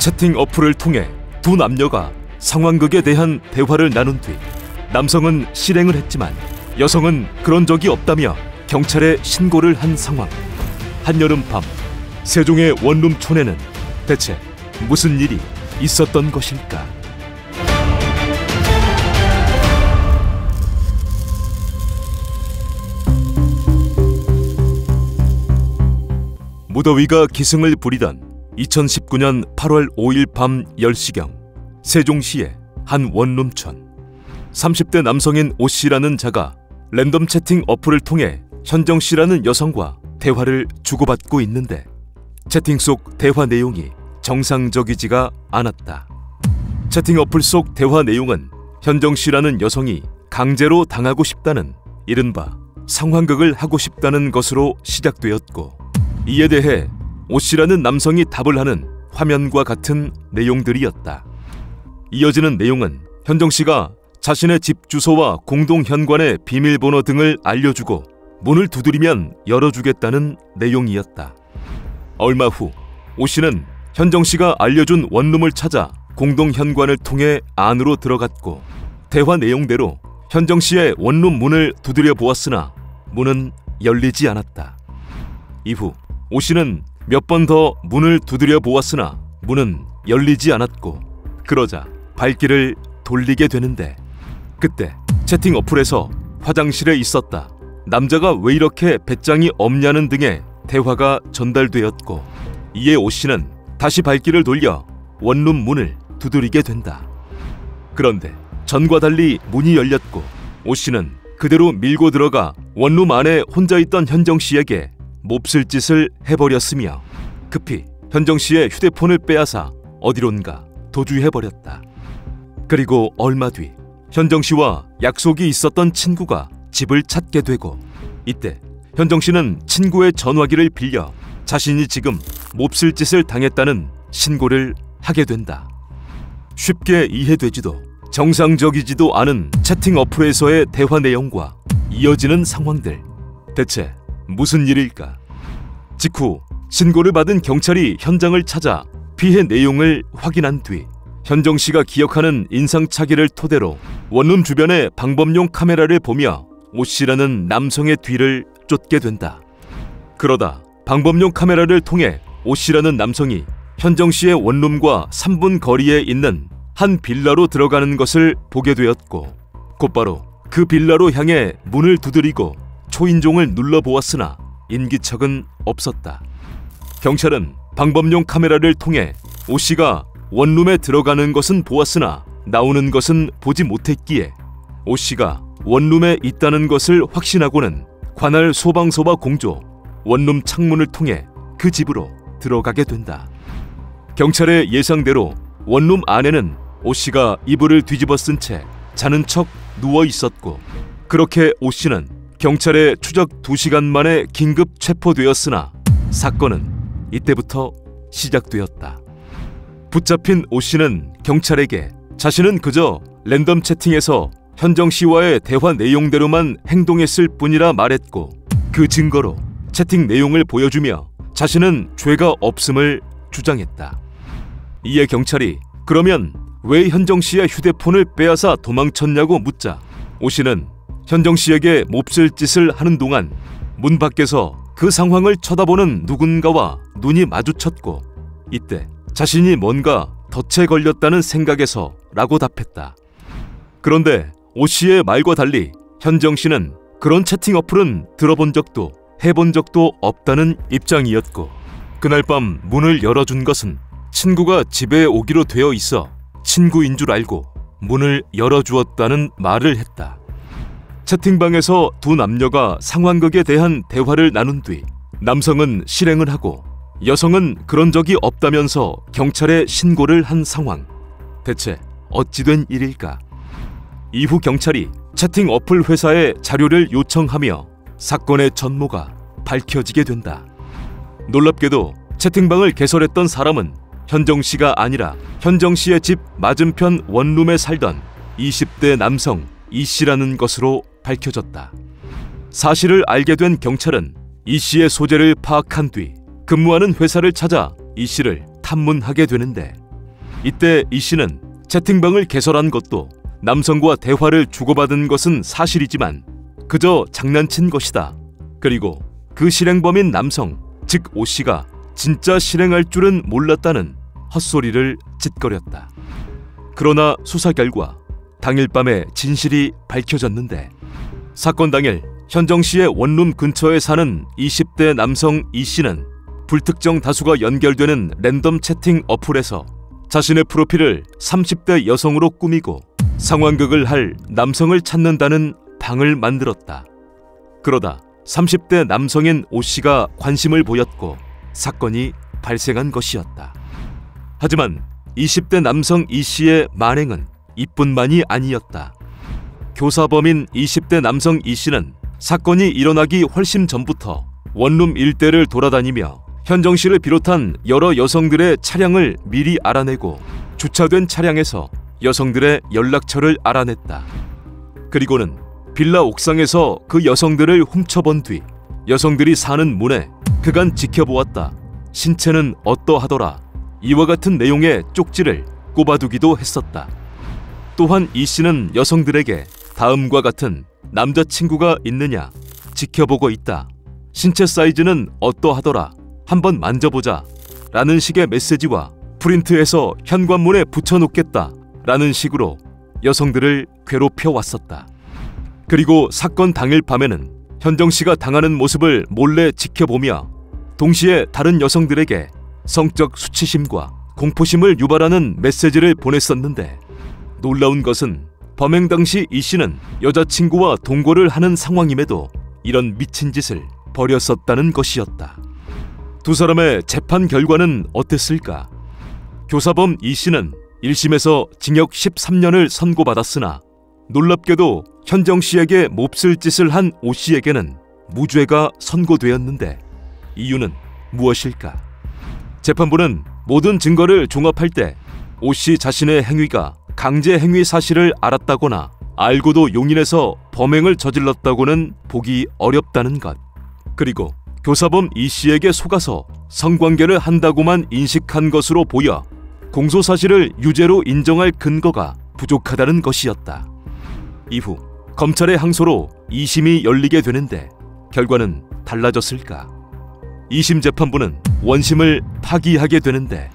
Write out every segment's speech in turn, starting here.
채팅 어플을 통해 두 남녀가 상황극에 대한 대화를 나눈 뒤 남성은 실행을 했지만 여성은 그런 적이 없다며 경찰에 신고를 한 상황. 한여름밤 세종의 원룸촌에는 대체 무슨 일이 있었던 것일까? 무더위가 기승을 부리던 2019년 8월 5일 밤 10시경 세종시의 한 원룸촌. 30대 남성인 오씨라는 자가 랜덤 채팅 어플을 통해 현정씨라는 여성과 대화를 주고받고 있는데 채팅 속 대화 내용이 정상적이지가 않았다. 채팅 어플 속 대화 내용은 현정씨라는 여성이 강제로 당하고 싶다는 이른바 상황극을 하고 싶다는 것으로 시작되었고, 이에 대해 오씨라는 남성이 답을 하는 화면과 같은 내용들이었다. 이어지는 내용은 현정씨가 자신의 집 주소와 공동 현관의 비밀번호 등을 알려주고 문을 두드리면 열어주겠다는 내용이었다. 얼마 후 오씨는 현정씨가 알려준 원룸을 찾아 공동 현관을 통해 안으로 들어갔고, 대화 내용대로 현정씨의 원룸 문을 두드려 보았으나 문은 열리지 않았다. 이후 오씨는 몇 번 더 문을 두드려 보았으나 문은 열리지 않았고, 그러자 발길을 돌리게 되는데 그때 채팅 어플에서 화장실에 있었다, 남자가 왜 이렇게 배짱이 없냐는 등의 대화가 전달되었고, 이에 오씨는 다시 발길을 돌려 원룸 문을 두드리게 된다. 그런데 전과 달리 문이 열렸고 오씨는 그대로 밀고 들어가 원룸 안에 혼자 있던 현정씨에게 몹쓸 짓을 해버렸으며 급히 현정씨의 휴대폰을 빼앗아 어디론가 도주해버렸다. 그리고 얼마 뒤 현정씨와 약속이 있었던 친구가 집을 찾게 되고, 이때 현정씨는 친구의 전화기를 빌려 자신이 지금 몹쓸 짓을 당했다는 신고를 하게 된다. 쉽게 이해되지도 정상적이지도 않은 채팅 어플에서의 대화 내용과 이어지는 상황들, 대체 무슨 일일까? 직후 신고를 받은 경찰이 현장을 찾아 피해 내용을 확인한 뒤 현정씨가 기억하는 인상착의를 토대로 원룸 주변의 방범용 카메라를 보며 오씨라는 남성의 뒤를 쫓게 된다. 그러다 방범용 카메라를 통해 오씨라는 남성이 현정씨의 원룸과 3분 거리에 있는 한 빌라로 들어가는 것을 보게 되었고, 곧바로 그 빌라로 향해 문을 두드리고 초인종을 눌러보았으나 인기척은 없었다. 경찰은 방범용 카메라를 통해 오씨가 원룸에 들어가는 것은 보았으나 나오는 것은 보지 못했기에 오씨가 원룸에 있다는 것을 확신하고는 관할 소방서와 공조, 원룸 창문을 통해 그 집으로 들어가게 된다. 경찰의 예상대로 원룸 안에는 오씨가 이불을 뒤집어 쓴 채 자는 척 누워 있었고, 그렇게 오씨는 경찰의 추적 2시간 만에 긴급 체포되었으나 사건은 이때부터 시작되었다. 붙잡힌 오씨는 경찰에게 자신은 그저 랜덤 채팅에서 현정씨와의 대화 내용대로만 행동했을 뿐이라 말했고, 그 증거로 채팅 내용을 보여주며 자신은 죄가 없음을 주장했다. 이에 경찰이 그러면 왜 현정씨의 휴대폰을 빼앗아 도망쳤냐고 묻자 오씨는 현정씨에게 몹쓸 짓을 하는 동안 문 밖에서 그 상황을 쳐다보는 누군가와 눈이 마주쳤고, 이때 자신이 뭔가 덫에 걸렸다는 생각에서 라고 답했다. 그런데 오씨의 말과 달리 현정씨는 그런 채팅 어플은 들어본 적도 해본 적도 없다는 입장이었고, 그날 밤 문을 열어준 것은 친구가 집에 오기로 되어 있어 친구인 줄 알고 문을 열어주었다는 말을 했다. 채팅방에서 두 남녀가 상황극에 대한 대화를 나눈 뒤 남성은 실행을 하고 여성은 그런 적이 없다면서 경찰에 신고를 한 상황. 대체 어찌된 일일까? 이후 경찰이 채팅 어플 회사에 자료를 요청하며 사건의 전모가 밝혀지게 된다. 놀랍게도 채팅방을 개설했던 사람은 현정씨가 아니라 현정씨의 집 맞은편 원룸에 살던 20대 남성 이씨라는 것으로 밝혀졌다. 사실을 알게 된 경찰은 이씨의 소재를 파악한 뒤 근무하는 회사를 찾아 이씨를 탐문하게 되는데 이때 이 씨는 채팅방을 개설한 것도 남성과 대화를 주고받은 것은 사실이지만 그저 장난친 것이다. 그리고 그 실행범인 남성, 즉 오 씨가 진짜 실행할 줄은 몰랐다는 헛소리를 짓거렸다. 그러나 수사 결과 당일 밤에 진실이 밝혀졌는데 사건 당일 현정 씨의 원룸 근처에 사는 20대 남성 이 씨는 불특정 다수가 연결되는 랜덤 채팅 어플에서 자신의 프로필을 30대 여성으로 꾸미고 상황극을 할 남성을 찾는다는 방을 만들었다. 그러다 30대 남성인 오 씨가 관심을 보였고 사건이 발생한 것이었다. 하지만 20대 남성 이 씨의 만행은 이뿐만이 아니었다. 교사범인 20대 남성 이 씨는 사건이 일어나기 훨씬 전부터 원룸 일대를 돌아다니며 현정 씨를 비롯한 여러 여성들의 차량을 미리 알아내고 주차된 차량에서 여성들의 연락처를 알아냈다. 그리고는 빌라 옥상에서 그 여성들을 훔쳐본 뒤 여성들이 사는 문에 그간 지켜보았다. 신체는 어떠하더라. 이와 같은 내용의 쪽지를 꼽아두기도 했었다. 또한 이 씨는 여성들에게 다음과 같은 남자친구가 있느냐, 지켜보고 있다. 신체 사이즈는 어떠하더라. 한번 만져보자. 라는 식의 메시지와 프린트해서 현관문에 붙여놓겠다. 라는 식으로 여성들을 괴롭혀 왔었다. 그리고 사건 당일 밤에는 현정 씨가 당하는 모습을 몰래 지켜보며 동시에 다른 여성들에게 성적 수치심과 공포심을 유발하는 메시지를 보냈었는데 놀라운 것은 범행 당시 이 씨는 여자친구와 동거를 하는 상황임에도 이런 미친 짓을 벌였었다는 것이었다. 두 사람의 재판 결과는 어땠을까? 교사범 이 씨는 1심에서 징역 13년을 선고받았으나 놀랍게도 현정 씨에게 몹쓸 짓을 한 오 씨에게는 무죄가 선고되었는데 이유는 무엇일까? 재판부는 모든 증거를 종합할 때 오 씨 자신의 행위가 강제 행위 사실을 알았다거나 알고도 용인해서 범행을 저질렀다고는 보기 어렵다는 것. 그리고 교사범 이 씨에게 속아서 성관계를 한다고만 인식한 것으로 보여 공소 사실을 유죄로 인정할 근거가 부족하다는 것이었다. 이후 검찰의 항소로 2심이 열리게 되는데 결과는 달라졌을까? 2심 재판부는 원심을 파기하게 되는데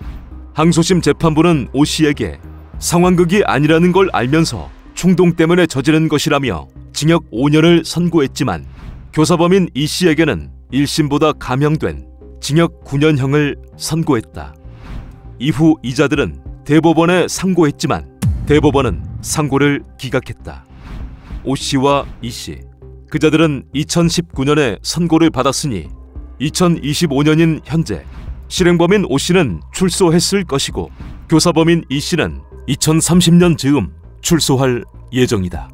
항소심 재판부는 오 씨에게 상황극이 아니라는 걸 알면서 충동 때문에 저지른 것이라며 징역 5년을 선고했지만 교사범인 이 씨에게는 1심보다 감형된 징역 9년형을 선고했다. 이후 이자들은 대법원에 상고했지만 대법원은 상고를 기각했다. 오 씨와 이 씨, 그자들은 2019년에 선고를 받았으니 2025년인 현재 실행범인 오 씨는 출소했을 것이고 교사범인 이 씨는 2030년 즈음 출소할 예정이다.